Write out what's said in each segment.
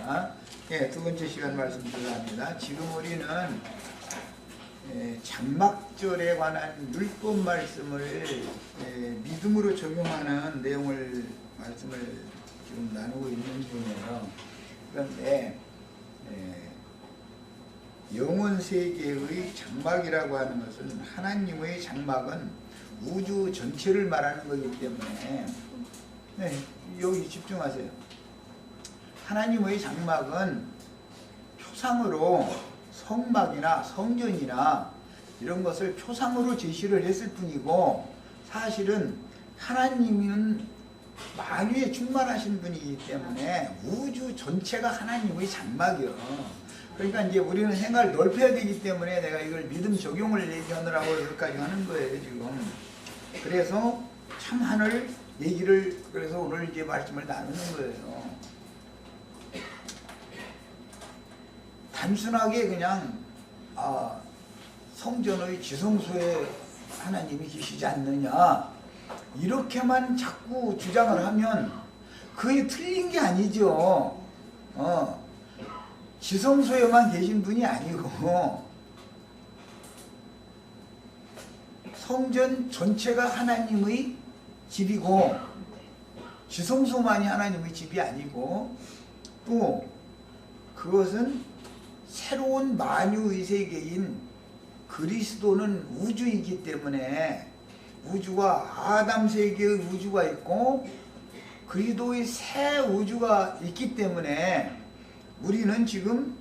하겠습니다. 예, 두 번째 시간 말씀 들어갑니다. 지금 우리는 장막절에 관한 율법 말씀을 믿음으로 적용하는 내용을 말씀을 지금 나누고 있는 중이에요. 그런데 영혼 세계의 장막이라고 하는 것은 하나님의 장막은 우주 전체를 말하는 거기 때문에 여기 집중하세요. 하나님의 장막은 표상으로 성막이나 성전이나 이런 것을 표상으로 제시를 했을 뿐이고 사실은 하나님은 만유에 충만하신 분이기 때문에 우주 전체가 하나님의 장막이요. 그러니까 이제 우리는 생각을 넓혀야 되기 때문에 내가 이걸 믿음 적용을 얘기하느라고 여기까지 하는 거예요, 지금. 그래서 참 하늘 얘기를 그래서 오늘 이제 말씀을 나누는 거예요. 단순하게 그냥 성전의 지성소에 하나님이 계시지 않느냐 이렇게만 자꾸 주장을 하면 그게 틀린 게 아니죠. 지성소에만 계신 분이 아니고 성전 전체가 하나님의 집이고 지성소만이 하나님의 집이 아니고 또 그것은 새로운 만유의 세계인 그리스도는 우주이기 때문에 우주와 아담 세계의 우주가 있고 그리스도의 새 우주가 있기 때문에 우리는 지금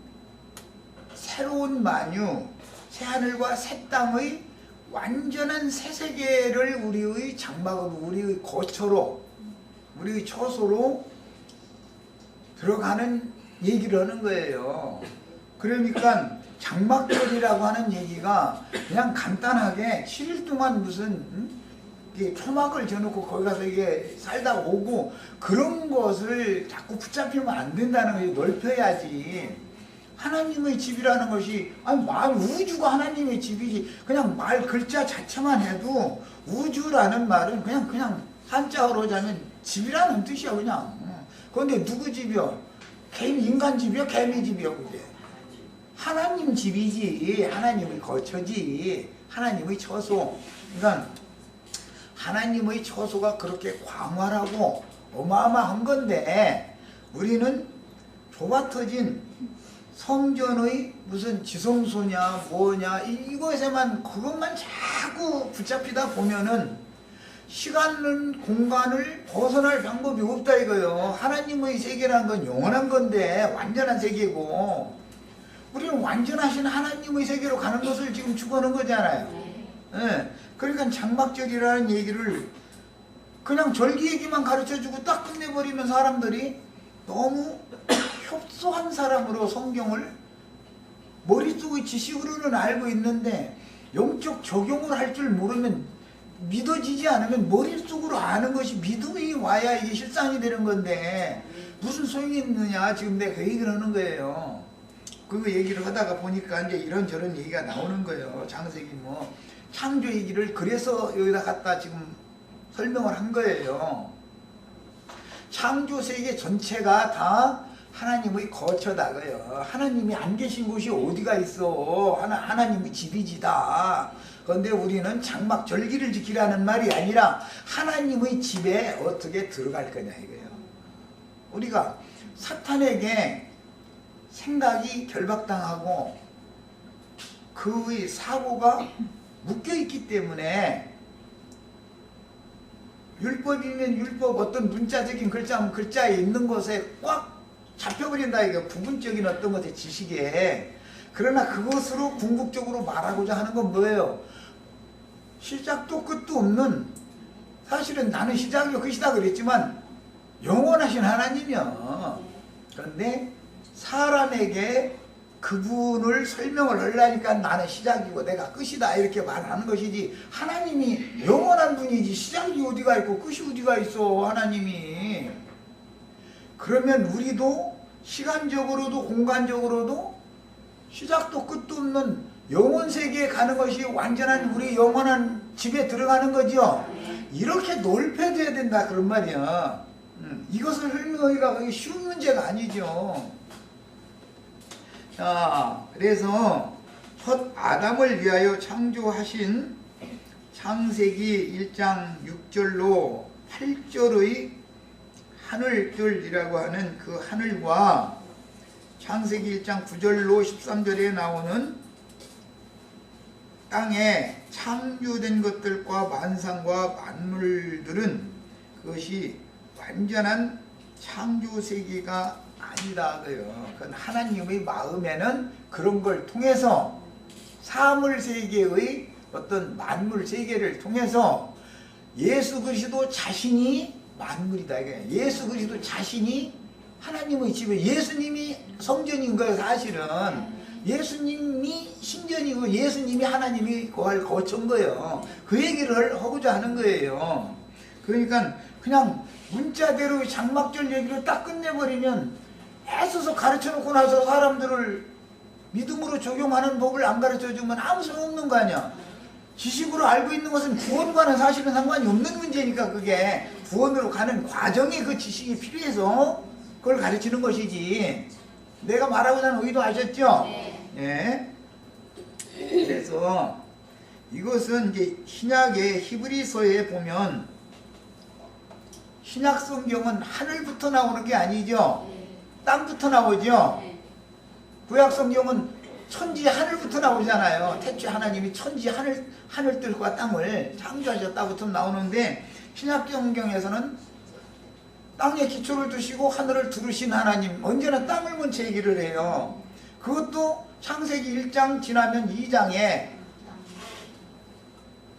새로운 만유, 새 하늘과 새 땅의 완전한 새 세계를 우리의 장막으로, 우리의 거처로, 우리의 처소로 들어가는 얘기를 하는 거예요. 그러니까 장막절이라고 하는 얘기가 그냥 간단하게 7일 동안 무슨 초막을 지어놓고 거기 가서 이게 살다 오고 그런 것을 자꾸 붙잡히면 안 된다는 거예요. 넓혀야지. 하나님의 집이라는 것이 우주가 하나님의 집이지. 그냥 말 글자 자체만 해도 우주라는 말은 그냥 한자어로 자면 집이라는 뜻이야 그냥. 그런데 누구 집이요? 개인 인간 집이요? 개미 집이요? 그게 하나님 집이지. 하나님의 거처지. 하나님의 처소. 그러니까 하나님의 처소가 그렇게 광활하고 어마어마한 건데 우리는 좁아터진 성전의 무슨 지성소냐 뭐냐 이것에만 그것만 자꾸 붙잡히다 보면은 시간은 공간을 벗어날 방법이 없다 이거요. 하나님의 세계라는 건 영원한 건데 완전한 세계고 우리는 완전하신 하나님의 세계로 가는 것을 지금 추구하는 거잖아요. 그러니까 장막절이라는 얘기를 그냥 절기 얘기만 가르쳐주고 딱 끝내버리면 사람들이 너무 협소한 사람으로 성경을 머릿속의 지식으로는 알고 있는데 영적 적용을 할 줄 모르면 믿어지지 않으면 머릿속으로 아는 것이 믿음이 와야 이게 실상이 되는 건데 무슨 소용이 있느냐 지금 내가 그 얘기를 하는 거예요. 그거 얘기를 하다가 보니까 이제 이런저런 얘기가 나오는 거예요. 창세기 뭐 창조 얘기를 그래서 여기다 갖다 지금 설명을 한 거예요. 창조 세계 전체가 다 하나님의 거처다고요. 하나님이 안 계신 곳이 어디가 있어. 하나님의 집이지 다. 그런데 우리는 장막 절기를 지키라는 말이 아니라 하나님의 집에 어떻게 들어갈 거냐 이거예요. 우리가 사탄에게 생각이 결박당하고 그의 사고가 묶여있기 때문에 율법이면 율법 어떤 문자적인 글자면 글자에 있는 것에 꽉 잡혀버린다 이거 부분적인 어떤 것의 지식에. 그러나 그것으로 궁극적으로 말하고자 하는 건 뭐예요? 시작도 끝도 없는 사실은 나는 시작이요 끝이다 그랬지만 영원하신 하나님이요. 그런데 사람에게 그분을 설명을 하려니까 나는 시작이고 내가 끝이다 이렇게 말하는 것이지 하나님이 영원한 분이지 시작이 어디가 있고 끝이 어디가 있어 하나님이. 그러면 우리도 시간적으로도 공간적으로도 시작도 끝도 없는 영원 세계에 가는 것이 완전한 우리 영원한 집에 들어가는 거죠. 이렇게 넓혀져야 된다 그런 말이야. 이것을 설명하기가 쉬운 문제가 아니죠. 그래서 첫 아담을 위하여 창조하신 창세기 1장 6절로 8절의 하늘들이라고 하는 그 하늘과 창세기 1장 9절로 13절에 나오는 땅에 창조된 것들과 만상과 만물들은 그것이 완전한 창조 세계가 아니다. 그건 하나님의 마음에는 그런 걸 통해서 사물 세계의 어떤 만물 세계를 통해서 예수 그리스도 자신이 만물이다. 예수 그리스도 자신이 하나님의 집에 예수님이 성전인 거예요. 사실은 예수님이 신전이고 예수님이 하나님이 거처인 거예요. 그 얘기를 하고자 하는 거예요. 그러니까 그냥 문자대로 장막절 얘기를 딱 끝내버리면 애써서 가르쳐놓고 나서 사람들을 믿음으로 적용하는 법을 안 가르쳐주면 아무 소용없는 거 아니야. 지식으로 알고 있는 것은 구원과는 사실은 상관이 없는 문제니까 그게 구원으로 가는 과정에 그 지식이 필요해서 그걸 가르치는 것이지. 내가 말하고자 하는 의도 아셨죠? 네. 그래서 이것은 이제 신약의 히브리서에 보면 신약 성경은 하늘부터 나오는 게 아니죠. 땅부터 나오죠. 구약 성경은 천지 하늘부터 나오잖아요. 태초에 하나님이 천지 하늘들과 땅을 창조하셨다부터 나오는데 신약 성경에서는 땅에 기초를 두시고 하늘을 두르신 하나님, 언제나 땅을 먼저 얘기를 해요. 그것도 창세기 1장 지나면 2장에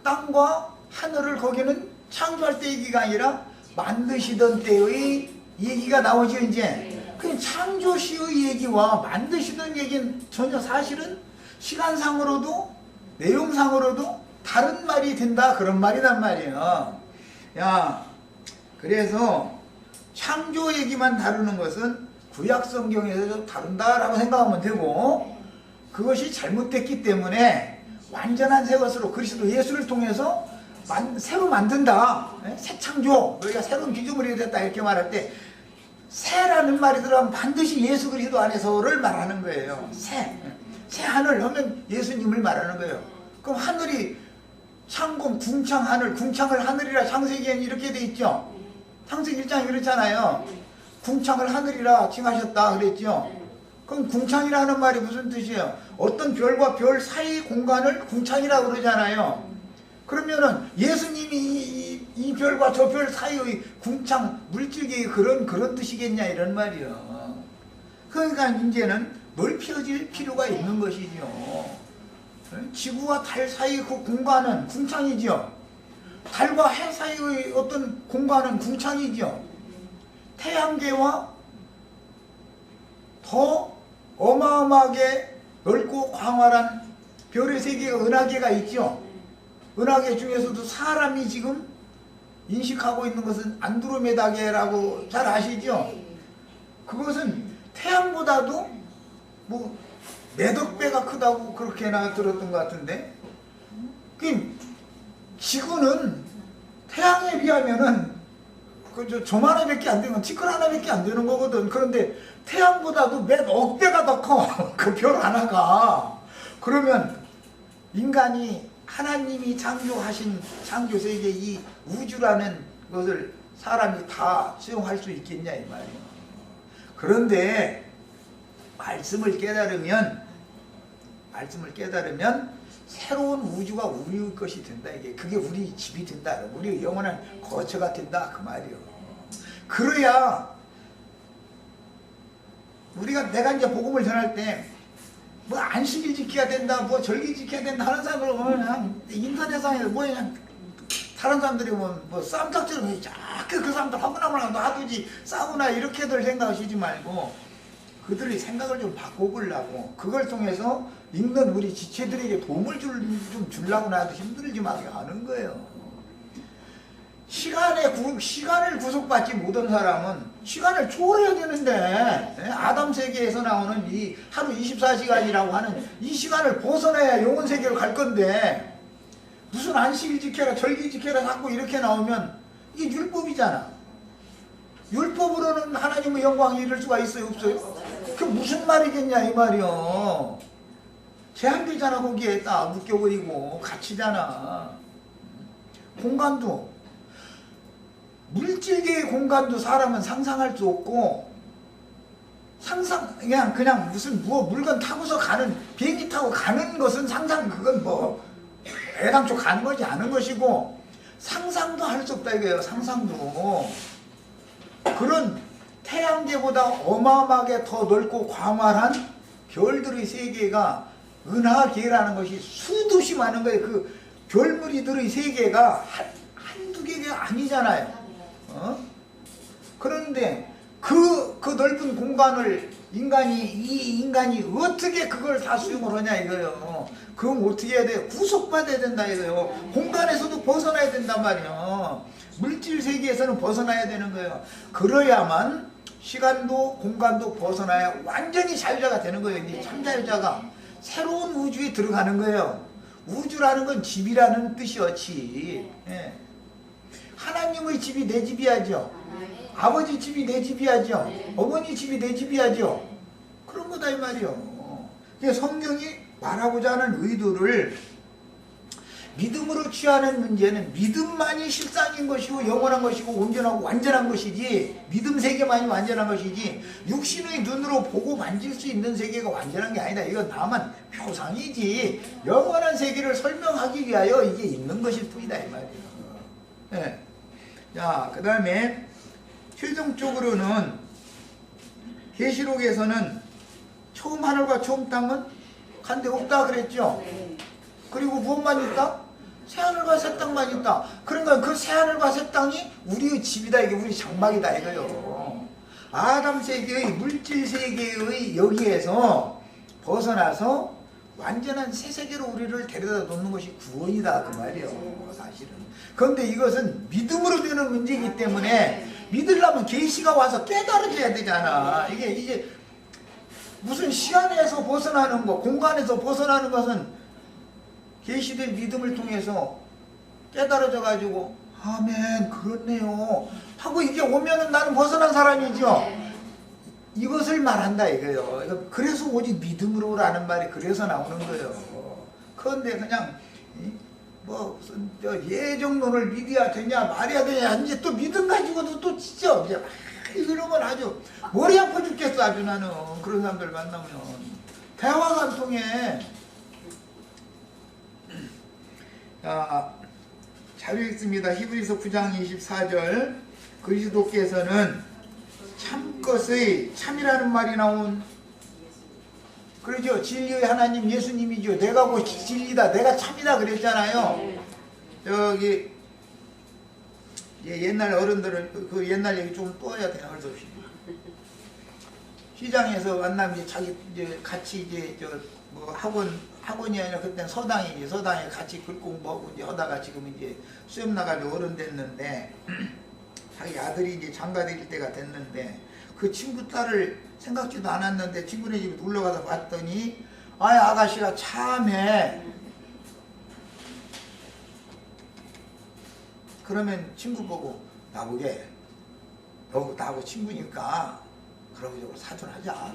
땅과 하늘을 거기는 창조할 때 얘기가 아니라 만드시던 때의 얘기가 나오죠. 이제 그 창조 시의 얘기와 만드시던 얘기는 전혀 사실은 시간상으로도 내용상으로도 다른 말이 된다, 그런 말이란 말이에요. 그래서 창조 얘기만 다루는 것은 구약 성경에서 다룬다라고 생각하면 되고, 그것이 잘못됐기 때문에 완전한 새 것으로 그리스도 예수를 통해서 새로 만든다, 새 창조, 우리가 새로운 피조물이 됐다 이렇게 말할 때 새라는 말이 들어가면 반드시 예수 그리스도 안에서를 말하는 거예요. 새 하늘 하면 예수님을 말하는 거예요. 그럼 하늘이 창공, 궁창 하늘, 궁창을 하늘이라 창세기에는 이렇게 돼 있죠. 창세기 1장이 그렇잖아요. 궁창을 하늘이라 칭하셨다 그랬죠. 그럼 궁창이라는 말이 무슨 뜻이에요? 어떤 별과 별 사이 공간을 궁창이라고 그러잖아요. 그러면은 예수님이 이 별과 저 별 사이의 궁창, 물질계의 그런 뜻이겠냐 이런 말이요. 그러니까 이제는 넓혀질 필요가 있는 것이죠. 지구와 달 사이 그 공간은 궁창이죠. 달과 해 사이의 어떤 공간은 궁창이죠. 태양계와 더 어마어마하게 넓고 광활한 별의 세계가 은하계가 있죠. 은하계 중에서도 사람이 지금 인식하고 있는 것은 안드로메다계라고 잘 아시죠? 그것은 태양보다도 뭐 몇억 배가 크다고 그렇게나 들었던 것 같은데, 지구는 태양에 비하면은 조만하밖에 안 되는, 티끌 하나밖에 안 되는 거거든. 그런데 태양보다도 몇억 배가 더 커. 그 별 하나가. 그러면 인간이 하나님이 창조하신 창조세계 이 우주라는 것을 사람이 다 수용할 수 있겠냐 이 말이에요. 그런데 말씀을 깨달으면 새로운 우주가 우리의 것이 된다. 그게 우리 집이 된다. 우리의 영원한 거처가 된다 그 말이에요. 그래야 내가 이제 복음을 전할 때 뭐 안식일 지켜야 된다, 뭐 절기 지켜야 된다 하는 사람들 그냥 인터넷상에서 뭐 그냥 다른 사람들이 뭐 쌈짝처럼 자꾸 그 사람들 하구나구나 놔두지 싸우나 이렇게들 생각하시지 말고 그들의 생각을 좀 바꿔보려고, 그걸 통해서 읽는 우리 지체들에게 도움을 좀 주려고 나도 힘들지만 하는 거예요. 시간을 구속받지 못한 사람은 시간을 초월해야 되는데, 아담 세계에서 나오는 이 하루 24시간이라고 하는 이 시간을 벗어나야 영혼 세계로 갈 건데, 무슨 안식일 지켜라 절기 지켜라 자꾸 이렇게 나오면 이게 율법이잖아. 율법으로는 하나님의 영광이 이룰 수가 있어요 없어요? 그 무슨 말이겠냐 이 말이요. 제한되잖아. 거기에 딱 묶여버리고 갇히잖아. 공간도 물질계의 공간도 사람은 상상할 수 없고, 그냥 무슨 물건 타고서 가는, 비행기 타고 가는 것은 그건 뭐 애당초 가는 것이 아는 것이고, 상상도 할 수 없다 이거예요. 상상도. 그런 태양계보다 어마어마하게 더 넓고 광활한 별들의 세계가 은하계라는 것이 수두시 많은 거예요. 그 별무리들의 세계가 한두 개가 아니잖아요. 그런데 그 넓은 공간을 이 인간이 어떻게 그걸 다 수용을 하냐 이거예요. 그럼 어떻게 해야 돼요? 구속받아야 된다 이거예요. 공간에서도 벗어나야 된단 말이에요. 물질 세계에서는 벗어나야 되는 거예요. 그래야만 시간도 공간도 벗어나야 완전히 자유자가 되는 거예요. 이제 참자유자가 새로운 우주에 들어가는 거예요. 우주라는 건 집이라는 뜻이었지. 예. 하나님의 집이 내 집이야죠. 아버지 집이 내 집이야죠. 어머니 집이 내 집이야죠. 그런 거다 이 말이요. 성경이 말하고자 하는 의도를 믿음으로 취하는 문제는 믿음만이 실상인 것이고 영원한 것이고 온전하고 완전한 것이지, 믿음 세계만이 완전한 것이지 육신의 눈으로 보고 만질 수 있는 세계가 완전한 게 아니다. 이건 다만 표상이지 영원한 세계를 설명하기 위하여 이게 있는 것일 뿐이다 이 말이에요. 네. 자, 그 다음에 최종적으로는 계시록에서는 처음 하늘과 처음 땅은 간데 없다 그랬죠. 그리고 무엇만 있다? 새하늘과 새 땅만 있다. 그러니까 그 새하늘과 새 땅이 우리의 집이다. 이게 우리 장막이다 이거요. 아담 세계의 물질 세계의 여기에서 벗어나서 완전한 새 세계로 우리를 데려다 놓는 것이 구원이다 그 말이에요. 사실은. 그런데 이것은 믿음으로 되는 문제이기 때문에 믿으려면 계시가 와서 깨달아져야 되잖아. 이게 무슨 시간에서 벗어나는 거, 공간에서 벗어나는 것은 계시된 믿음을 통해서 깨달아져 가지고 아멘 그렇네요 하고 이게 오면은 나는 벗어난 사람이죠. 이것을 말한다 이거예요. 그래서 오직 믿음으로라는 말이 그래서 나오는 거예요. 그런데 그냥 뭐 무슨 예정론을 믿어야 되냐 말해야 되냐 이제 또 믿음 가지고도 또 진짜 이제 이러면 아주 머리 아파 죽겠어 아주. 나는 그런 사람들 만나면 대화가 안 통해. 잘 읽습니다. 히브리서 9장 24절. 그리스도께서는 참것의 참이라는 말이 나온, 그러죠. 진리의 하나님 예수님이죠. 내가 곧 진리다, 내가 참이다 그랬잖아요. 여기 옛날 어른들은 그 옛날 얘기 좀 또 해야 되나 할 수 없이. 시장에서 만나면 자기 같이 뭐 학원이 아니라 그때는 서당에 같이 글 공부하고 이제 하다가 지금 이제 수업 나가지고 어른 됐는데 자기 아들이 이제 장가될 때가 됐는데 그 친구 딸을 생각지도 않았는데 친구네 집에 놀러 가서 봤더니 아가씨가 참해. 그러면 친구 보고 나보게 너 나하고 친구니까 그러고 사돈하자.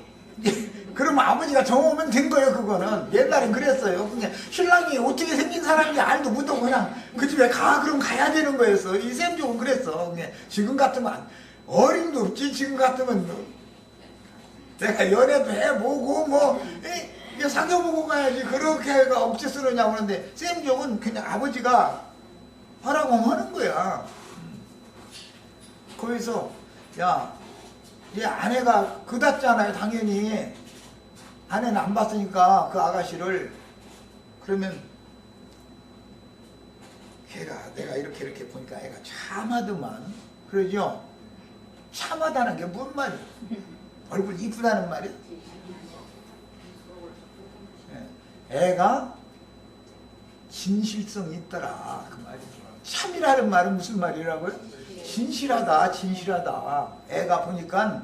그러면 아버지가 정오면 된 거예요. 그거는 옛날엔 그랬어요. 그냥 신랑이 어떻게 생긴 사람인지 알도 못하고 그냥 그 집에 그럼 가야 되는 거였어. 이 쌤족은 그랬어. 그냥 지금 같으면 어림도 없지. 지금 같으면 내가 연애도 해보고 뭐 사귀어보고 가야지. 그렇게가 억지 쓰느냐고 하는데 쌤족은 그냥 아버지가 하라고 하는 거야. 거기서 얘 아내가 그닥잖아요. 당연히 아내는 안 봤으니까 그 아가씨를. 그러면 내가 이렇게 보니까 애가 참하더만. 그러죠. 참하다는 게 뭔 말이야? 얼굴 이쁘다는 말이야? 애가 진실성이 있더라 그 말이죠. 참이라는 말은 무슨 말이라고요? 진실하다. 애가 보니까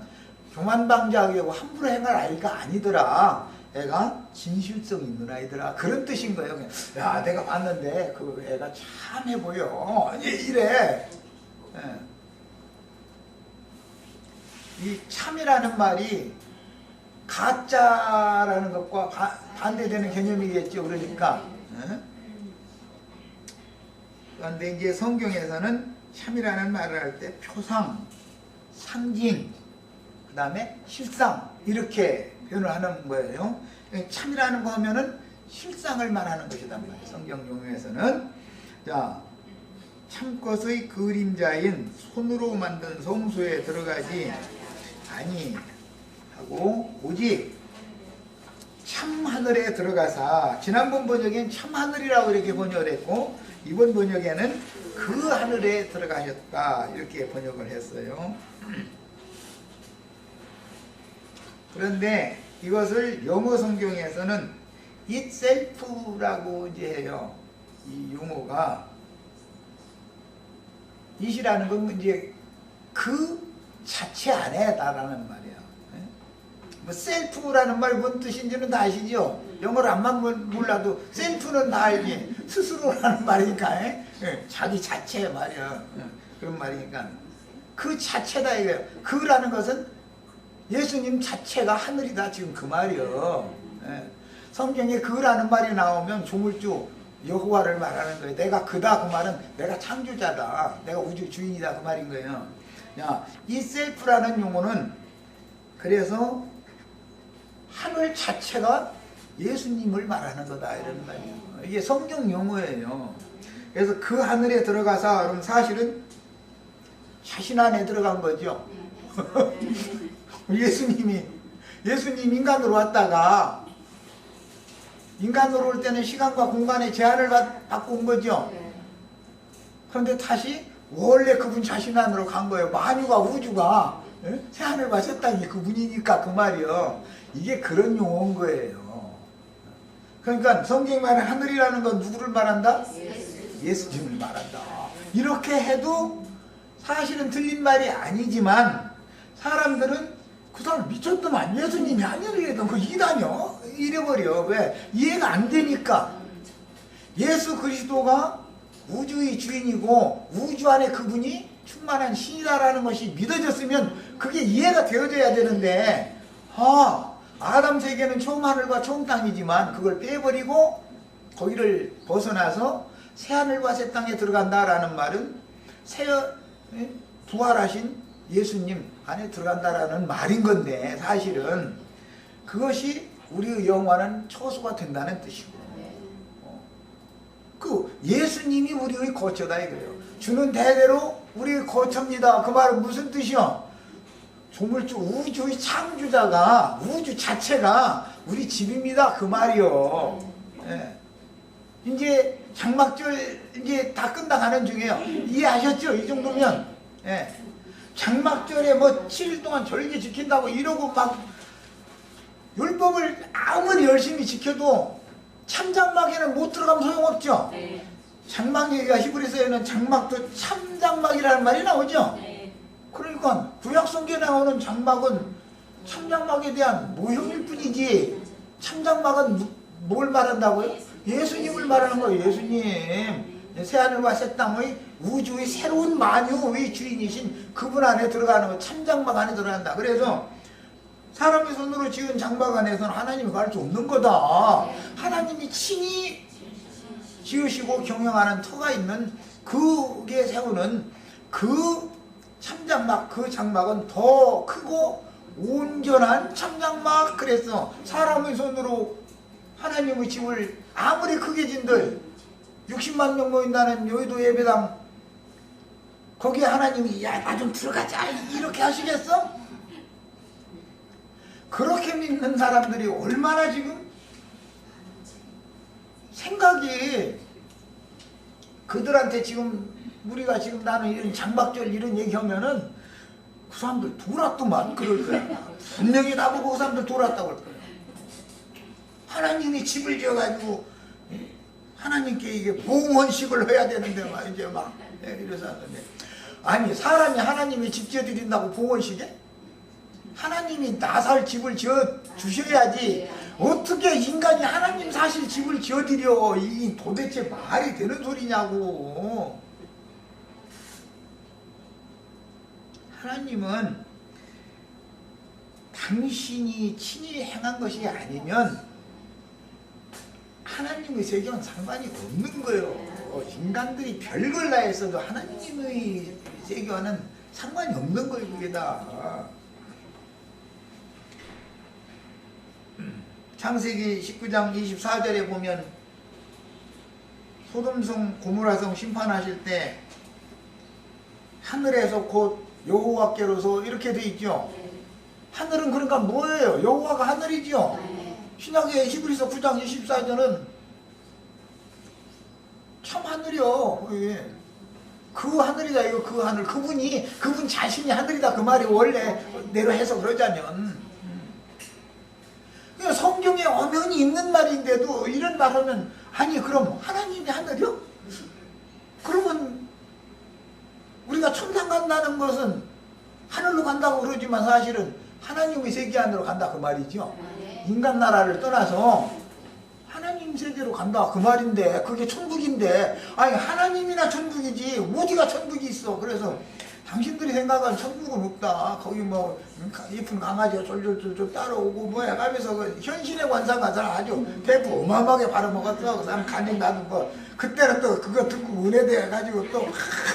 교만방자하고 함부로 행할 아이가 아니더라. 애가 진실성 있는 아이더라. 그런 뜻인 거예요. 그냥, 야, 내가 봤는데 그 애가 참해 보여. 이래. 이 참이라는 말이 가짜라는 것과 반대되는 개념이겠죠. 그러니까. 그런데 이제 성경에서는 참이라는 말을 할 때 표상, 상징, 그 다음에 실상 이렇게 표현을 하는 거예요. 참이라는 거 하면은 실상을 말하는 것이단 말이에요. 성경 용어에서는. 자, 참것의 그림자인 손으로 만든 성소에 들어가지 아니하고 오직 참하늘에 들어가사, 지난번 번역엔 참하늘이라고 이렇게 번역을 했고 이번 번역에는 그 하늘에 들어가셨다 이렇게 번역을 했어요. 그런데 이것을 영어 성경에서는 itself라고 이제 해요. 이 용어가 it이라는 건 이제 그 자체 안에다라는 말이에요. 뭐 셀프라는 말 뭔 뜻인지는 다 아시죠? 영어를 안만 몰라도 셀프는 다 알지. 스스로라는 말이니까 자기 자체 말이야. 그런 말이니까 그 자체다 이거예요. 그라는 것은 예수님 자체가 하늘이다 지금 그 말이요. 성경에 그라는 말이 나오면 조물주 여호와를 말하는 거예요. 내가 그다 그 말은 내가 창조자다. 내가 우주 주인이다 그 말인 거예요. 야, 이 셀프라는 용어는 그래서 하늘 자체가 예수님을 말하는 거다 이런 말이에요. 이게 성경 용어예요. 그래서 그 하늘에 들어가서 그럼 사실은 자신 안에 들어간 거죠. 예수님 인간으로 왔다가 인간으로 올 때는 시간과 공간의 제한을 받고 온 거죠. 그런데 다시 원래 그분 자신 안으로 간 거예요. 만유가 우주가 새하늘 마셨다니 그분이니까 그 말이요. 이게 그런 용어인 거예요. 그러니까 성경이 말하는 하늘이라는 건 누구를 말한다? 예수님을 말한다. 이렇게 해도 사실은 틀린 말이 아니지만 사람들은 그 사람 미쳤더만 예수님이 하늘이라던 그 이다녀? 이래버려. 왜? 이해가 안 되니까. 예수 그리스도가 우주의 주인이고 우주 안에 그분이 충만한 신이다라는 것이 믿어졌으면 그게 이해가 되어져야 되는데 아담 세계는 처음 하늘과 처음 땅이지만 그걸 빼버리고 거기를 벗어나서 새하늘과 새 땅에 들어간다라는 말은 부활하신 예수님 안에 들어간다라는 말인 건데 사실은 그것이 우리의 영원한 처소가 된다는 뜻이고 그 예수님이 우리의 거처다 이거예요. 주는 대대로 우리의 거처입니다. 그 말은 무슨 뜻이요? 조물주 우주의 창조자가 우주 자체가 우리 집입니다. 그 말이요. 이제 장막절 이제 다 끝나가는 중이에요. 이해하셨죠? 이 정도면 장막절에 뭐 7일 동안 절기 지킨다고 이러고 막 율법을 아무리 열심히 지켜도 참장막에는 못 들어가면 소용없죠. 장막 얘기가 히브리서에는 장막도 참장막이라는 말이 나오죠. 그러니까 구약성경에 나오는 장막은 참장막에 대한 모형일 뿐이지 참장막은 뭘 말한다고요? 예수님을 말하는 거예요. 예수님 새하늘과 새 땅의 우주의 새로운 만유의 주인이신 그분 안에 들어가는 거 참장막 안에 들어간다. 그래서 사람의 손으로 지은 장막 안에서는 하나님이 갈 수 없는 거다. 하나님이 친히 지으시고 경영하는 터가 있는 그게 세우는 그 참장막, 그 장막은 더 크고 온전한 참장막. 그래서 사람의 손으로 하나님의 집을 아무리 크게 진들 60만 명 모인다는 여의도 예배당 거기에 하나님이 야 나 좀 들어가자 이렇게 하시겠어? 그렇게 믿는 사람들이 얼마나 지금 생각이 그들한테 지금 우리가 지금 나는 이런 장막절 이런 얘기하면은 그 사람들 돌았더만 그럴 거야. 분명히 나보고 그 사람들 돌았다고 할 거야. 하나님이 집을 지어가지고 하나님께 이게 봉헌식을 해야 되는데 막 이제 막 이래서 하는데 아니 사람이 하나님이 집 지어드린다고 봉헌식에? 하나님이 나 살 집을 지어 주셔야지 어떻게 인간이 하나님 사실 집을 지어드려. 이 도대체 말이 되는 소리냐고. 당신이 친히 행한 것이 아니면 하나님의 세계는 상관이 없는 거예요. 인간들이 별걸 다 했어도 하나님의 세계와는 상관이 없는 거예요. 그게 다. 창세기 19장 24절에 보면 소돔성 고모라성 심판하실 때 하늘에서 곧 여호와께로서 이렇게 돼 있죠. 하늘은 그러니까 뭐예요? 여호와가 하늘이죠. 신약의 히브리서 9장 24절은 참 하늘이요. 그 하늘이다 이거. 그 하늘, 그분 자신이 하늘이다 그 말이 원래 내로 해서 그러자면, 성경에 엄연히 있는 말인데도 이런 말하면, 아니 그럼 하나님이 하늘이요? 그러면 우리가 천당 간다는 것은 하늘로 간다고 그러지만 사실은 하나님의 세계 안으로 간다 그 말이죠. 인간 나라를 떠나서 하나님 세계로 간다 그 말인데, 그게 천국인데, 아니 하나님이나 천국이지 어디가 천국이 있어. 그래서 당신들이 생각하는 천국은 없다. 거기 뭐 예쁜 강아지가 졸졸졸 따라오고 뭐 해가면서 그 현신의 관상가들 아주 대부 어마어마하게 바라먹었어. 그 사람 간증 나도 뭐 그때는 또 그거 듣고 은혜돼 가지고 또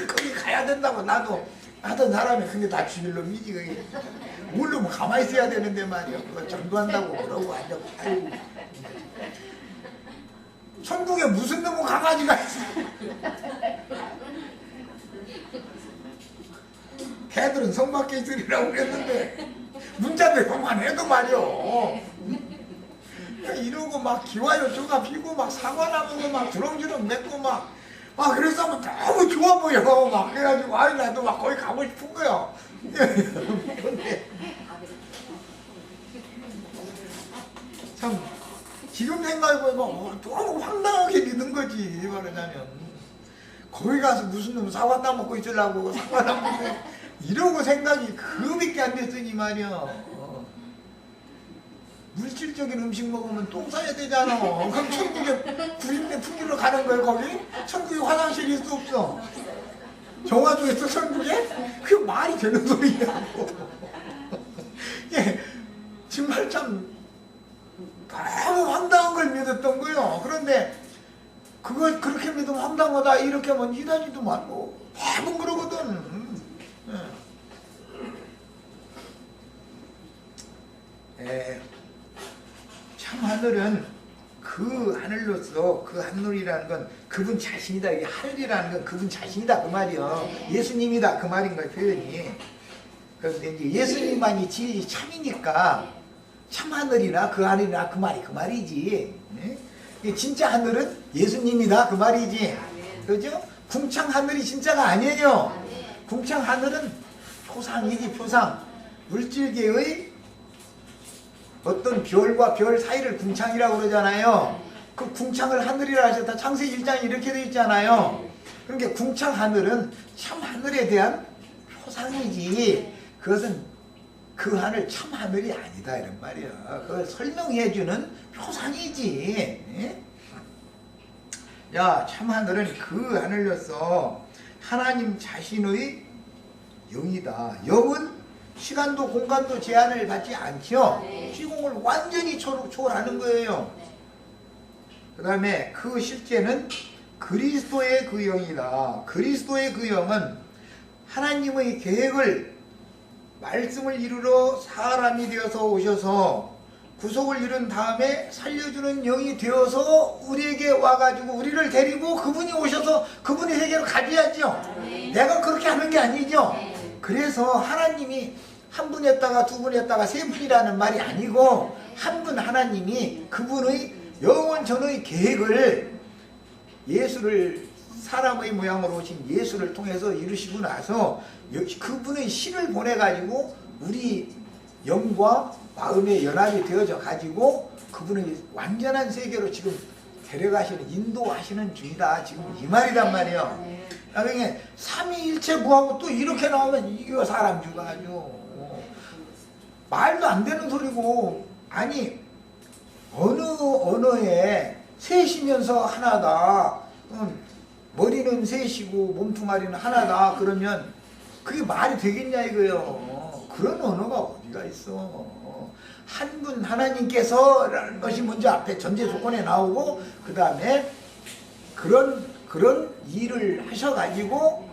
거기 가야 된다고 나도 하던 사람이 그게 다 주일놈이지. 그게 모르면 가만히 있어야 되는데 말이야. 그거 전도한다고 그러고 앉아고. 아이고. 천국에 무슨 놈의 강아지가 있어. 걔들은 성 밖에 있으리라고 그랬는데 문자대로만 해도 말이요. 이러고 막 기와요조가 피고 막 사과나무고 막 주렁주렁 맺고 막 그래서 하면 너무 좋아 보여. 막 그래가지고 아이 나도 막 거기 가고 싶은 거야. 참 지금 생각해보면 너무 황당하게 믿는 거지. 말하자면 거기 가서 무슨 놈 사과 따먹고 있으려고 사과 따먹고 이러고 생각이 그밖에 안 됐으니 말이야. 물질적인 음식 먹으면 똥 싸야 되잖아. 그럼 천국에 구린내 풍기러 가는 거야 거기? 천국에 화장실이 있어 없어? 정화조 있어 천국에? 그게 말이 되는 소리냐고. 예, 정말 참 너무 황당한 걸 믿었던 거예요. 그런데 그걸 그렇게 믿으면 황당하다 이렇게 하면 이단이도 많고 대부분 그러거든. 참 하늘은 그 하늘로서 그 하늘이라는 건 그분 자신이다. 이게 하늘이라는 건 그분 자신이다 그 말이요. 예수님이다 그 말인 거예요 표현이. 그런데 이제 예수님만이 진리 참이니까 참 하늘이나 그 하늘이나 그 말이지. 진짜 하늘은 예수님이다 그 말이지. 그죠? 궁창 하늘이 진짜가 아니에요. 궁창 하늘은 표상이지 표상. 물질계의 어떤 별과 별 사이를 궁창이라고 그러잖아요. 그 궁창을 하늘이라 하셨다. 창세기 1장에 이렇게 되어 있잖아요. 그러니까 궁창 하늘은 참 하늘에 대한 표상이지 그것은 그 하늘 참 하늘이 아니다 이런 말이야. 그걸 설명해주는 표상이지. 야, 참 하늘은 그 하늘로서 하나님 자신의 영이다. 영은 시간도 공간도 제한을 받지 않죠. 시공을 완전히 초월하는 거예요. 그 다음에 그 실제는 그리스도의 그 영이다. 그리스도의 그 영은 하나님의 계획을 말씀을 이루러 사람이 되어서 오셔서 구속을 이룬 다음에 살려주는 영이 되어서 우리에게 와가지고 우리를 데리고 그분이 오셔서 그분의 세계로 가져야죠. 내가 그렇게 하는 게 아니죠. 그래서 하나님이 한 분 했다가 두 분 했다가 세 분이라는 말이 아니고 한 분 하나님이 그분의 영원전의 계획을 예수를 사람의 모양으로 오신 예수를 통해서 이루시고 나서 그분의 신을 보내가지고 우리 영과 마음의 연합이 되어져 가지고 그분의 완전한 세계로 지금 데려가시는 인도하시는 중이다. 지금 이 말이란 말이에요. 그러니까 삼위일체 구하고 또 이렇게 나오면 이거 사람 죽어가지고 말도 안 되는 소리고. 아니 어느 언어에 셋이면서 하나다. 머리는 셋이고 몸뚱아리는 하나다. 그러면 그게 말이 되겠냐 이거예요. 그런 언어가 어디가 있어. 한 분 하나님께서라는 것이 먼저 앞에 전제 조건에 나오고 그 다음에 그런 일을 하셔가지고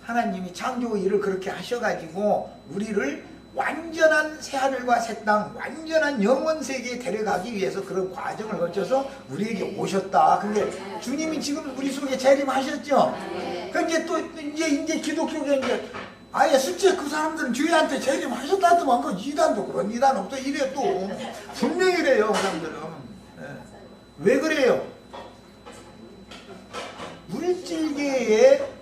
하나님이 창조 일을 그렇게 하셔가지고 우리를 완전한 새하늘과 새 땅, 완전한 영원 세계에 데려가기 위해서 그런 과정을 거쳐서 우리에게 오셨다. 근데 주님이 지금 우리 속에 재림하셨죠. 그 이제 또 이제 기독교계 이제 아예 실제 그 사람들은 주님한테 재림하셨다더만 그 이단도 그런 이단 없어 이래 또 분명히 이래요 그 사람들은. 네. 왜 그래요? 물질계에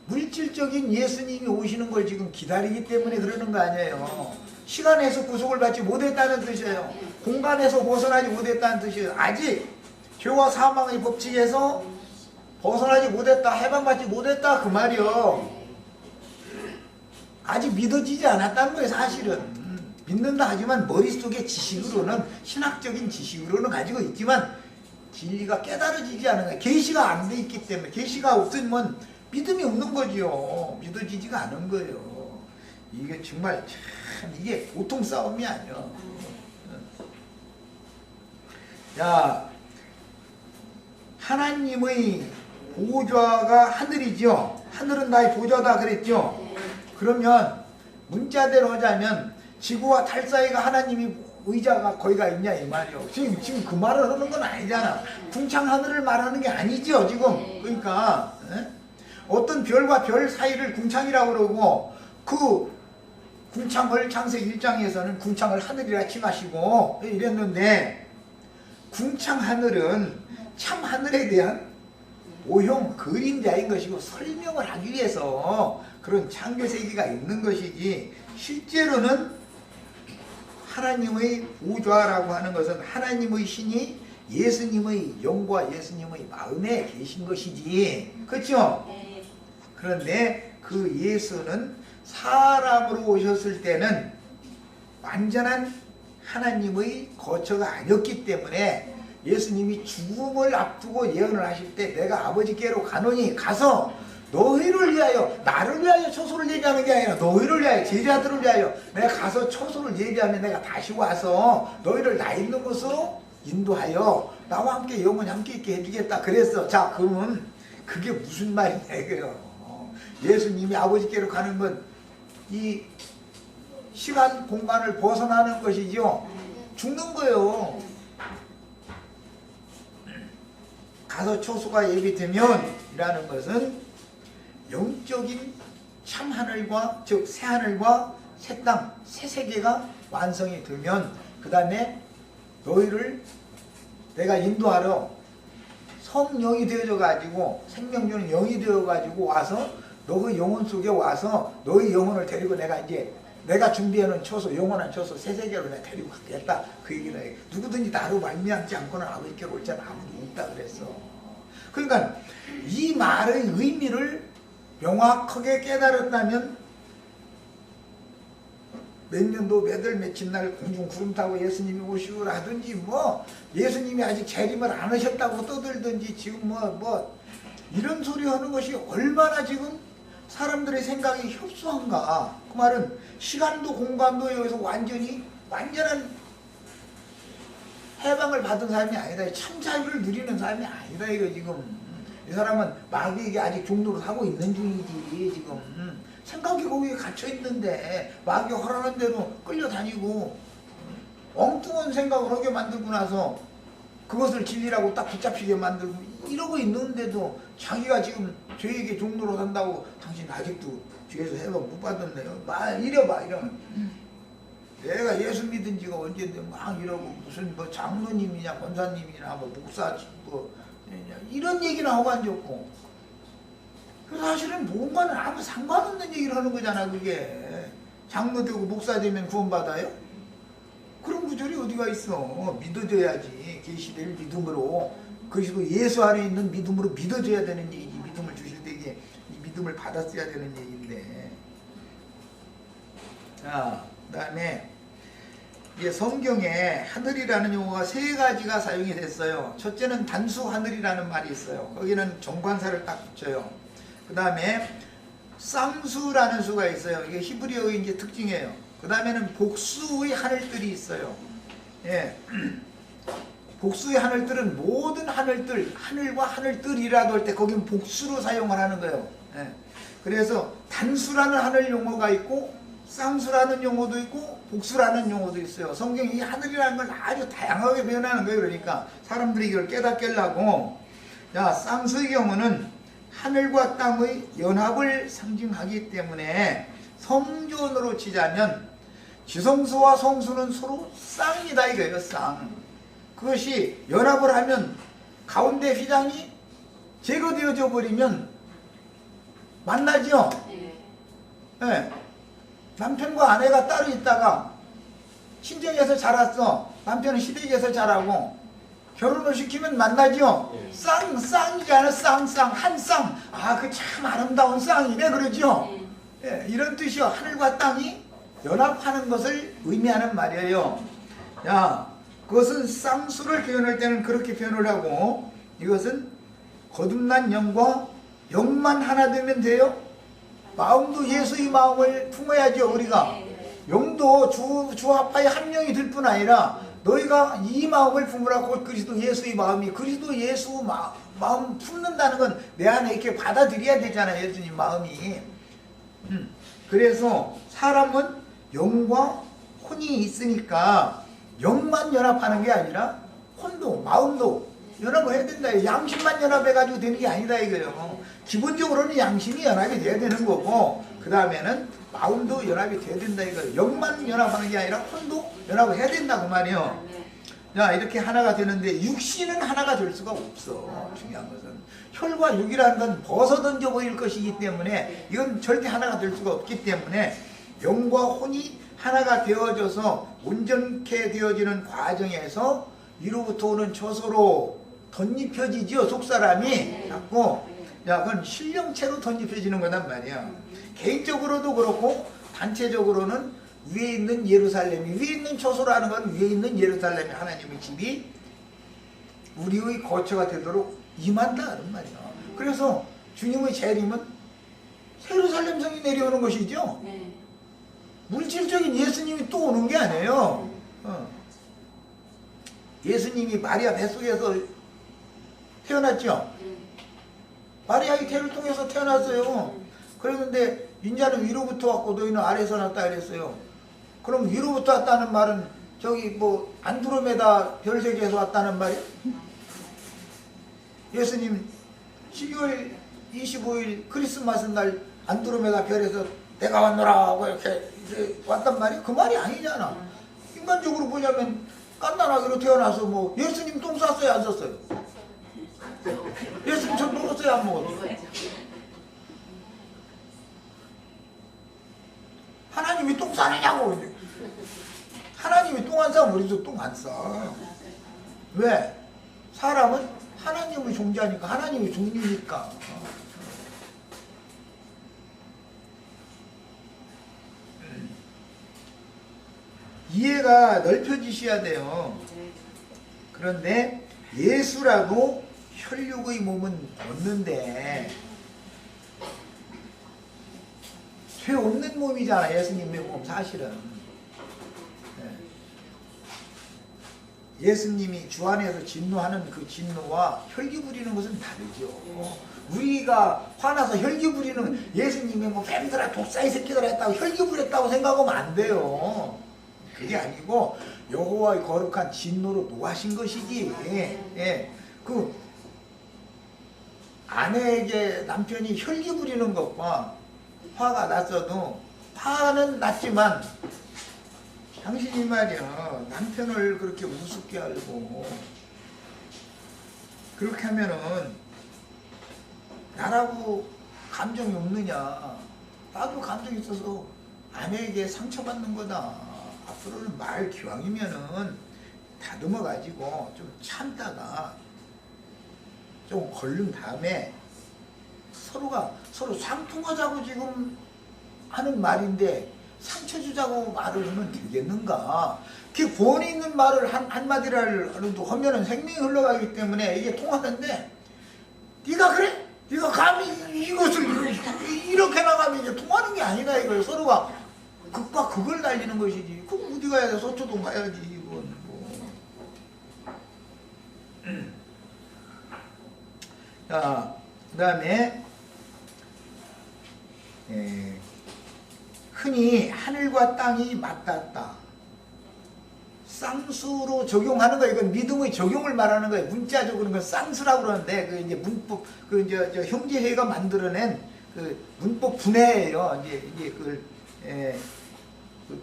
물질적인 예수님이 오시는 걸 지금 기다리기 때문에 그러는 거 아니에요. 시간에서 구속을 받지 못했다는 뜻이에요. 공간에서 벗어나지 못했다는 뜻이에요. 아직 죄와 사망의 법칙에서 벗어나지 못했다, 해방받지 못했다 그 말이요. 아직 믿어지지 않았다는 거예요. 사실은 믿는다 하지만 머릿속에 지식으로는, 신학적인 지식으로는 가지고 있지만 진리가 깨달아지지 않은 거예요. 계시가 안 돼 있기 때문에. 계시가 없으면 믿음이 없는 거지요. 믿어지지가 않은 거예요. 이게 정말 참 이게 보통 싸움이 아니야. 자, 하나님의 보좌가 하늘이죠. 하늘은 나의 보좌다 그랬죠. 그러면 문자대로 하자면 지구와 달 사이가 하나님이 의자가 거기가 있냐 이 말이요. 지금 그 말을 하는 건 아니잖아. 궁창 하늘을 말하는 게 아니죠 지금. 그러니까 어떤 별과 별 사이를 궁창이라고 그러고 그 궁창을 창세기 1장에서는 궁창을 하늘이라 칭하시고 이랬는데 궁창 하늘은 참 하늘에 대한 모형 그림자인 것이고 설명을 하기 위해서 그런 창조세계가 있는 것이지 실제로는 하나님의 보좌라고 하는 것은 하나님의 신이 예수님의 영과 예수님의 마음에 계신 것이지. 그렇죠? 그런데 그 예수는 사람으로 오셨을 때는 완전한 하나님의 거처가 아니었기 때문에 예수님이 죽음을 앞두고 예언을 하실 때 내가 아버지께로 가노니 가서 너희를 위하여, 나를 위하여 초소를 예비하는 게 아니라 너희를 위하여, 제자들을 위하여 내가 가서 초소를 예비하면 내가 다시 와서 너희를 나 있는 곳으로 인도하여 나와 함께 영원히 함께 있게 해주겠다 그랬어. 자, 그러면 그게 무슨 말이냐 이거요. 예수님이 아버지께로 가는 건 이 시간 공간을 벗어나는 것이죠. 죽는 거예요. 가서 초소가 예비되면 이라는 것은 영적인 참하늘과 즉 새하늘과 새 땅, 새 세계가 완성이 되면 그 다음에 너희를 내가 인도하러 성령이 되어져 가지고 생명 주는 영이 되어 가지고 와서 너의 영혼 속에 와서 너의 영혼을 데리고 내가 준비해놓은 초소, 영원한 초소, 새 세계로 내가 데리고 가겠다 그 얘기를 해. 누구든지 나로 말미암지 않고는 아버지께로 올 자는 아무도 없다 그랬어. 그러니까 이 말의 의미를 명확하게 깨달았다면 몇 년도 몇월 며칠 날 공중 구름 타고 예수님이 오시고 라든지 뭐 예수님이 아직 재림을 안 하셨다고 떠들든지 지금 뭐 이런 소리 하는 것이 얼마나 지금 사람들의 생각이 협소한가. 그 말은 시간도 공간도 여기서 완전한 해방을 받은 사람이 아니다. 참 자유를 누리는 사람이 아니다 이거 지금. 이 사람은 마귀에게 아직 종로를 하고 있는 중이지 지금. 생각이 거기에 갇혀 있는데 마귀 허락한 대로 끌려다니고 엉뚱한 생각을 하게 만들고 나서 그것을 진리라고 딱 붙잡히게 만들고 이러고 있는데도 자기가 지금 죄에게 종로로 산다고 당신 아직도 죄에서 해방 못 받았네요. 이러봐 이러면 내가 예수 믿은 지가 언젠데 막 이러고 무슨 뭐 장로님이냐 권사님이냐 뭐 목사 뭐 이런 얘기는 하고 앉았고 사실은 뭔가는 아무 상관없는 얘기를 하는 거잖아. 그게 장로 되고 목사 되면 구원받아요? 그런 구절이 어디가 있어. 믿어줘야지. 계시될 믿음으로 그리고 예수 안에 있는 믿음으로 믿어줘야 되는 얘기지. 믿음을 주실 때 이게 이 믿음을 받았어야 되는 얘기인데. 자, 그 다음에 이제 성경에 하늘이라는 용어가 세 가지가 사용이 됐어요. 첫째는 단수 하늘이라는 말이 있어요. 거기는 정관사를 딱 붙여요. 그 다음에 쌍수라는 수가 있어요. 이게 히브리어의 이제 특징이에요. 그 다음에는 복수의 하늘들이 있어요. 예. 복수의 하늘들은 모든 하늘들, 하늘과 하늘들이라도 할 때 거긴 복수로 사용을 하는 거예요. 예. 그래서 단수라는 하늘 용어가 있고 쌍수라는 용어도 있고 복수라는 용어도 있어요. 성경이 이 하늘이라는 걸 아주 다양하게 표현하는 거예요. 그러니까 사람들이 이걸 깨닫게 하려고. 자, 쌍수의 경우는 하늘과 땅의 연합을 상징하기 때문에 성전으로 치자면 지성소와 성수는 서로 쌍이다 이거예요. 쌍. 그것이 연합을 하면 가운데 휘장이 제거되어져 버리면 만나죠. 네. 남편과 아내가 따로 있다가 친정에서 자랐어. 남편은 시댁에서 자라고 결혼을 시키면 만나죠. 쌍이잖아. 쌍 한 쌍. 아, 그 참 아름다운 쌍이네 그러죠. 예, 이런 뜻이요. 하늘과 땅이 연합하는 것을 의미하는 말이에요. 야, 그것은 쌍수를 표현할 때는 그렇게 표현을 하고, 이것은 거듭난 영과 영만 하나 되면 돼요. 마음도 예수의 마음을 품어야죠. 우리가 영도 주 아파의 한 영이 될 뿐 아니라 너희가 이 마음을 품으라. 곧 그리스도 예수의 마음이, 그리스도 예수 마음 품는다는 건 내 안에 이렇게 받아들여야 되잖아요. 예수님 마음이. 그래서 사람은 영과 혼이 있으니까 영만 연합하는 게 아니라 혼도 마음도 연합을 해야 된다. 양심만 연합해가지고 되는 게 아니다 이거예요. 기본적으로는 양심이 연합이 돼야 되는 거고, 그 다음에는 마음도 연합이 돼야 된다 이거예요. 영만 연합하는 게 아니라 혼도 연합을 해야 된다 그 말이에요. 자, 이렇게 하나가 되는데 육신은 하나가 될 수가 없어. 중요한 것은 혈과 육이라는 건 벗어던져 버릴 것이기 때문에 이건 절대 하나가 될 수가 없기 때문에 영과 혼이 하나가 되어져서 온전케 되어지는 과정에서 위로부터 오는 처소로 덧입혀지지요. 속사람이 자꾸. 야, 그건 신령체로 덧입혀지는 거란 말이야. 개인적으로도 그렇고 단체적으로는 위에 있는 예루살렘이, 위에 있는 처소라는 건 위에 있는 예루살렘이 하나님의 집이 우리의 거처가 되도록 임한다는 말이야. 그래서 주님의 재림은 예루살렘 성이 내려오는 것이죠. 물질적인 예수님이 또 오는 게 아니에요. 예수님이 마리아 뱃속에서 태어났죠. 마리아의 태를 통해서 태어났어요. 그랬는데 인자는 위로부터 왔고 너희는 아래에서 났다 그랬어요. 그럼 위로부터 왔다는 말은 저기 뭐 안드로메다 별세계에서 왔다는 말이야? 예수님 12월 25일 크리스마스 날 안드로메다 별에서 내가 왔노라 하고 이렇게 왔단 말이야? 그 말이 아니잖아. 인간적으로 보자면 깐난하기로 태어나서 뭐 예수님 똥 쌌어요 안 쌌어요? 예수님 전 먹었어요 안 먹었어요? 하나님이 똥 싸느냐고. 하나님이 똥 안 싸면 우리도 똥 안 싸. 왜? 사람은 하나님의 존재하니까, 하나님의 종류니까. 이해가 넓혀지셔야 돼요. 그런데 예수라고 혈육의 몸은 없는데 죄 없는 몸이잖아. 예수님의 몸 사실은. 예수님이 주 안에서 진노하는 그 진노와 혈기 부리는 것은 다르죠. 우리가 화나서 혈기 부리는, 예수님이 뭐 뱀들아 독사의 새끼들아 했다고 혈기 부렸다고 생각하면 안 돼요. 그게 아니고 여호와의 거룩한 진노로 노하신 것이지. 그 아내에게 남편이 혈기 부리는 것과 화가 났어도, 화는 났지만 당신이 말이야 남편을 그렇게 우습게 알고 그렇게 하면은 나라고 감정이 없느냐. 나도 감정이 있어서 아내에게 상처받는 거다. 앞으로는 말 기왕이면은 다듬어 가지고 좀 참다가 좀 걸른 다음에 서로 상통하자고 지금 하는 말인데 상처 주자고 말을 하면 되겠는가. 그 권위 있는 말을 한마디라도 하면은 생명이 흘러가기 때문에 이게 통하는데 네가 그래? 네가 감히 이것을 이렇게 나가면 이제 통하는 게 아니다 이거예요. 서로가 극과 극을 날리는 것이지. 그럼 어디 가야 돼? 서초동 가야지 이건 뭐. 자, 그 다음에 흔히 하늘과 땅이 맞닿았다. 쌍수로 적용하는 거, 이건 믿음의 적용을 말하는 거예요. 문자적으로 그 쌍수라고 그러는데, 그 이제 문법, 그 이제 저 형제회가 만들어낸 그 문법 분해예요. 이게 그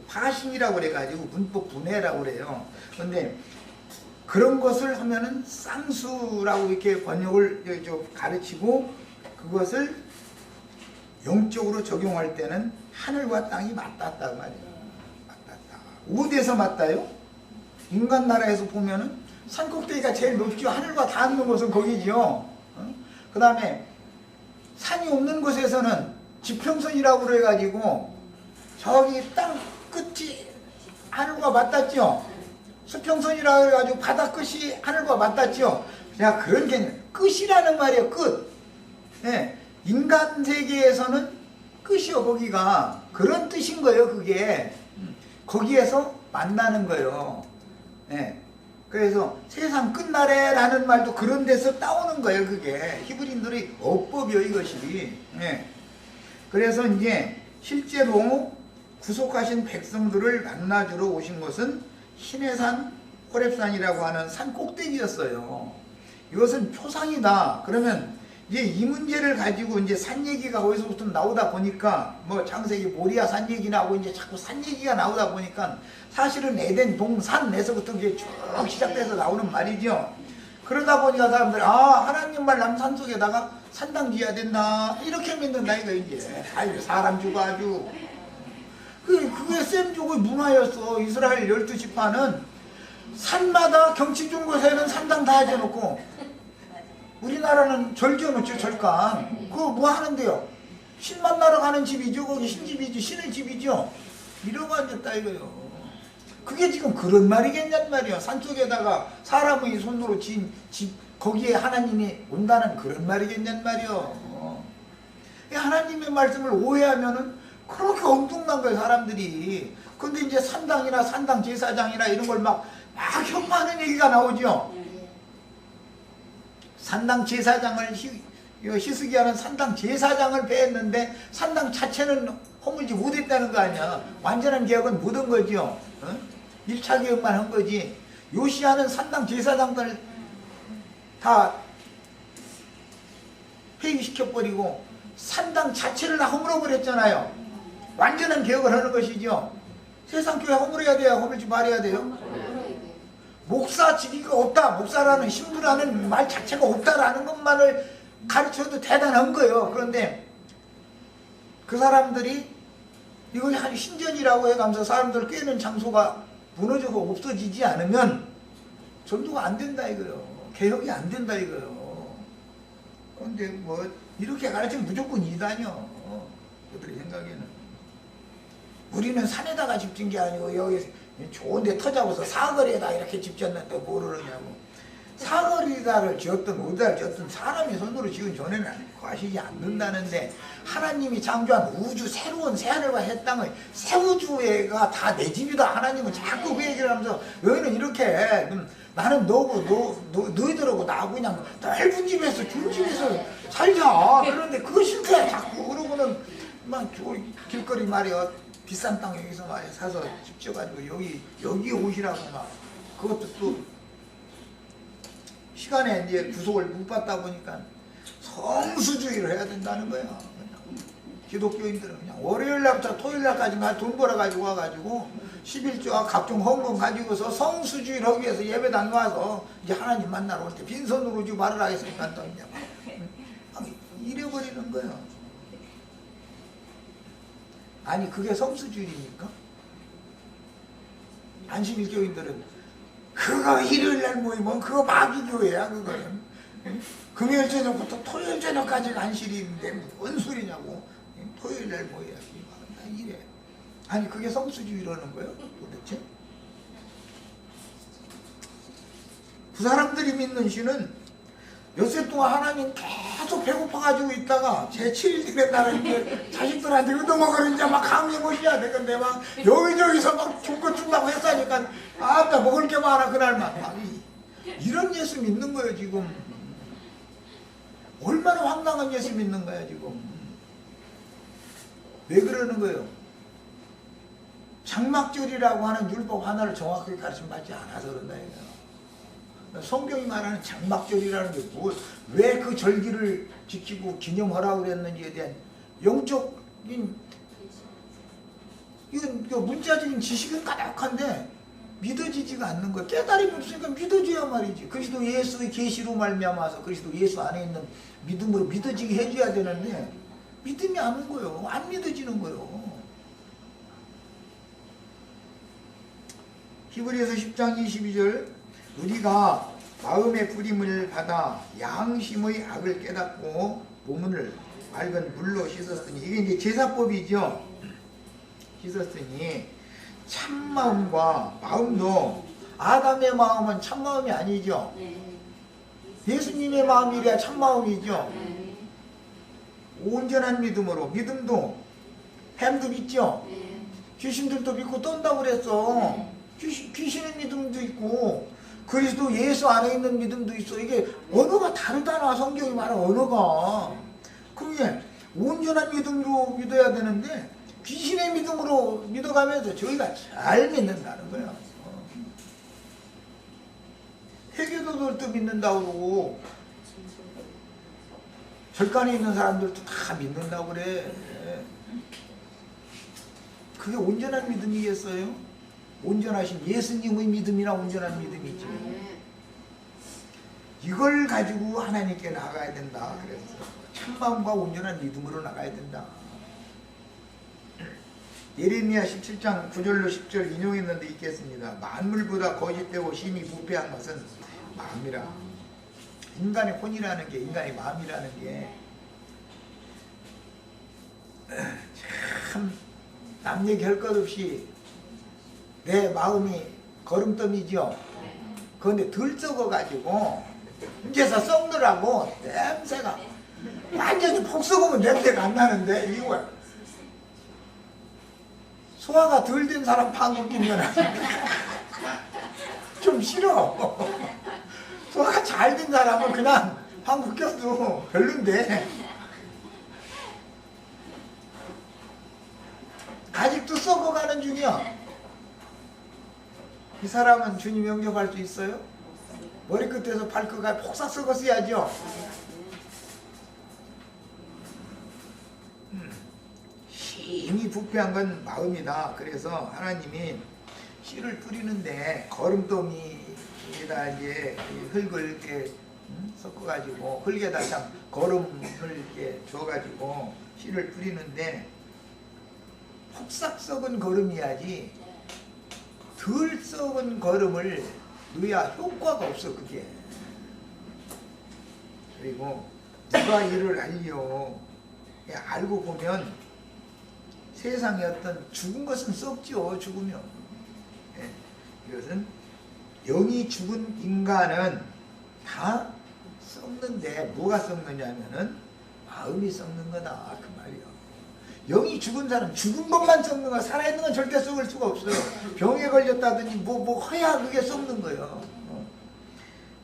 파신이라고 그래가지고 문법 분해라고 그래요. 그런데 그런 것을 하면은 쌍수라고 이렇게 번역을 가르치고, 그것을 영적으로 적용할 때는 하늘과 땅이 맞닿았다 말이에요. 맞닿았다. 어디에서 맞닿아요? 인간 나라에서 보면은 산꼭대기가 제일 높죠. 하늘과 닿는 곳은 거기죠. 그 다음에 산이 없는 곳에서는 지평선이라고 그래가지고 저기 땅 끝이 하늘과 맞닿죠. 수평선이라고 해가지고 바다 끝이 하늘과 맞닿죠. 자, 그런 개념. 끝이라는 말이에요. 끝. 예. 인간 세계에서는 끝이요. 거기가 그런 뜻인 거예요. 그게 거기에서 만나는 거예요. 예. 그래서 세상 끝날에 라는 말도 그런 데서 따오는 거예요. 그게 히브리인들의 어법이요 이것이. 예. 그래서 이제 실제로 구속하신 백성들을 만나주러 오신 것은 시내산 호렙산이라고 하는 산 꼭대기였어요. 이것은 표상이다. 그러면 이제 이 문제를 가지고 이제 산 얘기가 어디서부터 나오다 보니까 뭐 창세기 모리아 산 얘기 나오고 이제 자꾸 산 얘기가 나오다 보니까 사실은 에덴 동산에서부터 이게 쭉 시작돼서 나오는 말이죠. 그러다 보니까 사람들이 하나님 말 남산 속에다가 산당 지어야 된다 이렇게 믿는다 이거 이제. 아유 사람 주고 아주 그게 셈족의 문화였어. 이스라엘 12지파는 산마다 경치 좋은 곳에는 산당 다 지어놓고 우리나라는 절 지어놓죠. 절간. 그거 뭐 하는데요? 신 만나러 가는 집이죠. 거기 신집이죠. 신의 집이죠. 이러고 앉았다 이거요. 그게 지금 그런 말이겠냔 말이야. 산속에다가 사람의 손으로 지은 집 거기에 하나님이 온다는 그런 말이겠냔 말이요. 하나님의 말씀을 오해하면은 그렇게 엄청난 거예요 사람들이. 근데 이제 산당이나 산당 제사장이나 이런 걸 막 혐오하는 얘기가 나오죠. 산당 제사장을 희스기야는 산당 제사장을 배했는데 산당 자체는 허물지 못했다는 거 아니야. 완전한 개혁은 못한 거죠. 1차 개혁만 한 거지. 요시야는 산당 제사장들 다 폐기시켜버리고 산당 자체를 다 허물어버렸잖아요. 완전한 개혁을 하는 것이죠. 세상 교회 허물어야 돼요? 허물지 말아야 돼요? 목사 직위가 없다. 목사라는 신부라는 말 자체가 없다라는 것만을 가르쳐도 대단한 거예요. 그런데 그 사람들이 이걸 한 신전이라고 해가면서 사람들 꿰는 장소가 무너져서 없어지지 않으면 전도가 안 된다 이거요. 개혁이 안 된다 이거요. 그런데 뭐 이렇게 가르치면 무조건 이단이요. 그들의 생각에는. 우리는 산에다가 집 진 게 아니고 여기 좋은데 터잡아서 사거리에다 이렇게 집 졌는데 모르느냐고. 사거리다를 지었든 어디다를 지었든 사람이 손으로 지은 전에는 과시지 않는다는데 하나님이 창조한 우주 새로운 새하늘과 새 땅의 새 우주가 다 내 집이다. 하나님은 자꾸 그 얘기를 하면서 너희는 이렇게 나는 너고 너희들하고 나하고 그냥 넓은 집에서 준 집에서 살자. 그런데 그거 싫대 자꾸. 그러고는 막 길거리 말이야 비싼 땅 여기서 말이야 사서 집 지어가지고 여기 오시라고 막. 그것도 또 시간에 이제 구속을 못 받다 보니까 성수주의를 해야 된다는 거야. 기독교인들은 그냥 월요일날부터 토요일날까지만 돈 벌어가지고 와가지고 11조와 각종 헌금 가지고서 성수주의를 하기 위해서 예배당 와서 이제 하나님 만나러 올 때 빈손으로 오지 말으라 했으니까 또 이제 막 잃어버리는 거야. 아니 그게 성수주의입니까? 안심일교인들은 그거 일요일날 모이면 그거 마귀교회야 그거는. 금요일 저녁부터 토요일 저녁까지 안실이 있는데 뭔 소리냐고. 토요일날 모여야지 이래. 아니 그게 성수주의라는 거예요 도대체? 그 사람들이 믿는 신은 엿새 동안 하나님 계속 계속 배고파가지고 있다가 제 7일 되는 날은 이제 자식들한테 얻어먹으러 이제 막 강요못이야 되건데 막 여기저기서 막 줄 거 준다고 했다니까 아따 먹을 게 많아 그날만 막 이런 예수 믿는 거예요 지금. 얼마나 황당한 예수 믿는 거야 지금. 왜 그러는 거예요? 장막절이라고 하는 율법 하나를 정확하게 가르침받지 않아서 그런다 이거예요. 성경이 말하는 장막절이라는 게 왜 그 절기를 지키고 기념하라고 그랬는지에 대한 영적인 이건 문자적인 지식은 까닥한데 믿어지지가 않는 거예요. 깨달음이 없으니까 믿어줘야 말이지. 그리스도 예수의 계시로 말미암아서 그리스도 예수 안에 있는 믿음으로 믿어지게 해줘야 되는데 믿음이 안 온 거예요. 안 믿어지는 거예요. 히브리서 10장 22절 우리가 마음의 부림을 받아 양심의 악을 깨닫고 몸을 맑은 물로 씻었으니 이게 이제 제사법이죠. 씻었으니 참마음과 마음도 아담의 마음은 참마음이 아니죠. 예수님의 마음이래야 참마음이죠. 온전한 믿음으로 믿음도 뱀도 믿죠. 귀신들도 믿고 떤다고 그랬어. 귀신의 믿음도 있고 그리스도 예수 안에 있는 믿음도 있어. 이게 언어가 다르잖아. 성경이 말하는 언어가. 그게 온전한 믿음으로 믿어야 되는데 귀신의 믿음으로 믿어가면서 저희가 잘 믿는다는 거야. 회개도들도 믿는다고 그러고 절간에 있는 사람들도 다 믿는다고 그래. 그게 온전한 믿음이겠어요? 온전하신 예수님의 믿음이나 온전한 믿음이지. 이걸 가지고 하나님께 나가야 된다 그랬어. 참마음과 온전한 믿음으로 나가야 된다. 예레미야 17장 9절로 10절 인용했는데 읽겠습니다. 만물보다 거짓되고 심히 부패한 것은 마음이라. 인간의 혼이라는 게 인간의 마음이라는 게 참 남 얘기할 것 없이 내 마음이 거름더미죠. 그런데 덜 썩어가지고 이제서 썩느라고 냄새가 완전히 폭 썩으면 냄새가 안 나는데 이거 소화가 덜 된 사람 방귀 끼면 좀 싫어. 소화가 잘 된 사람은 그냥 방귀 껴도 별론데 아직도 썩어가는 중이야. 이 사람은 주님 영접할 수 있어요? 머리끝에서 발끝까지 폭삭 썩었어야죠. 심히 부패한 건 마음이다. 그래서 하나님이 씨를 뿌리는데 거름더미에다 이제 흙을 이렇게 섞어가지고 흙에다 참 거름을 이렇게 줘가지고 씨를 뿌리는데 폭삭 썩은 거름이야지 덜 썩은 거름을 넣어야 효과가 없어 그게. 그리고 누가 이를 알려. 알고 보면 세상에 어떤 죽은 것은 썩죠. 죽으면. 이것은 영이 죽은 인간은 다 썩는데 뭐가 썩느냐면은 마음이 썩는 거다 그 말이야. 영이 죽은 사람 죽은 것만 썩는 거야. 살아있는 건 절대 썩을 수가 없어요. 병에 걸렸다든지 뭐 허야 그게 썩는 거예요.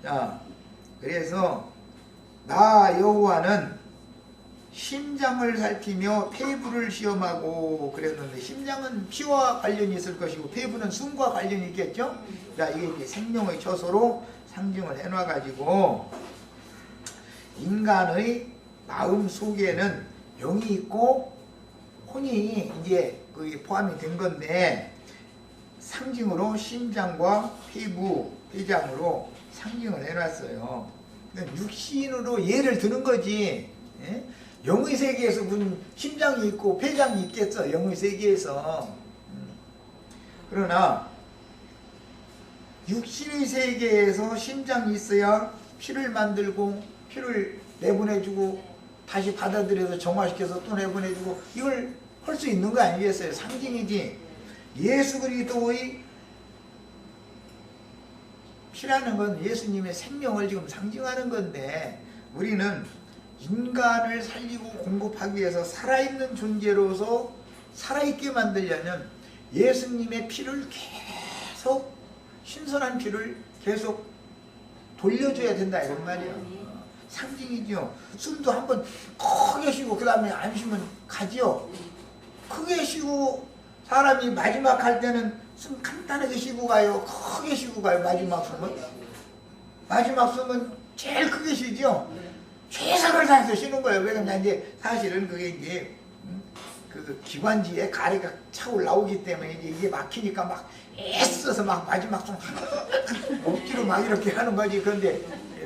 자, 그래서 나 여호와는 심장을 살피며 폐부를 시험하고 그랬는데 심장은 피와 관련이 있을 것이고 폐부는 숨과 관련이 있겠죠. 자, 이게 이제 생명의 처소로 상징을 해놔가지고 인간의 마음 속에는 영이 있고 혼이 이제 거기 포함이 된 건데 상징으로 심장과 폐부, 폐장으로 상징을 해놨어요. 그러니까 육신으로 예를 드는 거지. 예? 영의 세계에서 무슨 심장이 있고 폐장이 있겠어. 영의 세계에서. 그러나 육신의 세계에서 심장이 있어야 피를 만들고 피를 내보내주고 다시 받아들여서 정화시켜서 또 내보내주고 이걸 할 수 있는 거 아니겠어요? 상징이지. 예수 그리스도의 피라는 건 예수님의 생명을 지금 상징하는 건데 우리는 인간을 살리고 공급하기 위해서 살아있는 존재로서 살아있게 만들려면 예수님의 피를 계속, 신선한 피를 계속 돌려줘야 된다 이런 말이에요. 상징이죠. 숨도 한번 크게 쉬고 그 다음에 안 쉬면 가지요. 크게 쉬고 사람이 마지막 할 때는 숨 간단하게 쉬고 가요. 크게 쉬고 가요. 마지막 숨은. 마지막 숨은 제일 크게 쉬죠. 최선을 다해서 쉬는 거예요. 왜냐면 이제 사실은 그게 이제 그 기관지에 가래가 차고 나오기 때문에 이제 이게 막히니까 막 애써서 막 마지막 숨 억지로 막 이렇게 하는 거지. 그런데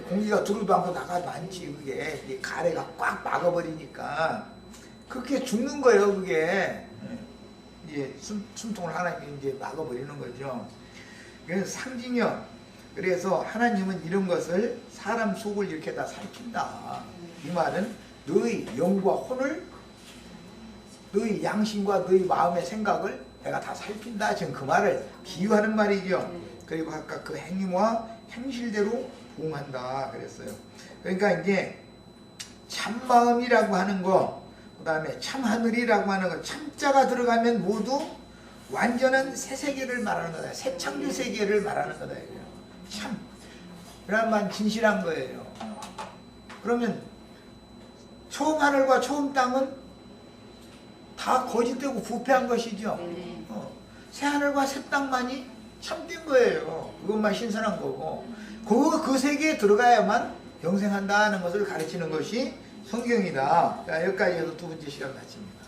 공기가 들어도 한번 나가도 않지. 그게 이 가래가 꽉 막아버리니까 그렇게 죽는 거예요. 그게 이제 숨통을 하나님이 이제 막아버리는 거죠. 그래서 상징이요. 그래서 하나님은 이런 것을 사람 속을 이렇게 다 살핀다. 이 말은 너의 영과 혼을, 너의 양심과 너의 마음의 생각을 내가 다 살핀다. 지금 그 말을 비유하는 말이죠. 그리고 아까 그 행위와 행실대로 부응한다 그랬어요. 그러니까 이제 참마음이라고 하는 거, 그 다음에 참하늘이라고 하는 거, 참자가 들어가면 모두 완전한 새 세계를 말하는 거다. 새 창조 세계를 말하는 거다. 참. 그래야만 진실한 거예요. 그러면 처음 하늘과 처음 땅은 다 거짓되고 부패한 것이죠. 새 하늘과 새 땅만이 참된 거예요. 그것만 신선한 거고. 그 세계에 들어가야만 영생한다는 것을 가르치는 것이 성경이다. 자, 여기까지 해서 두 번째 시간 마칩니다.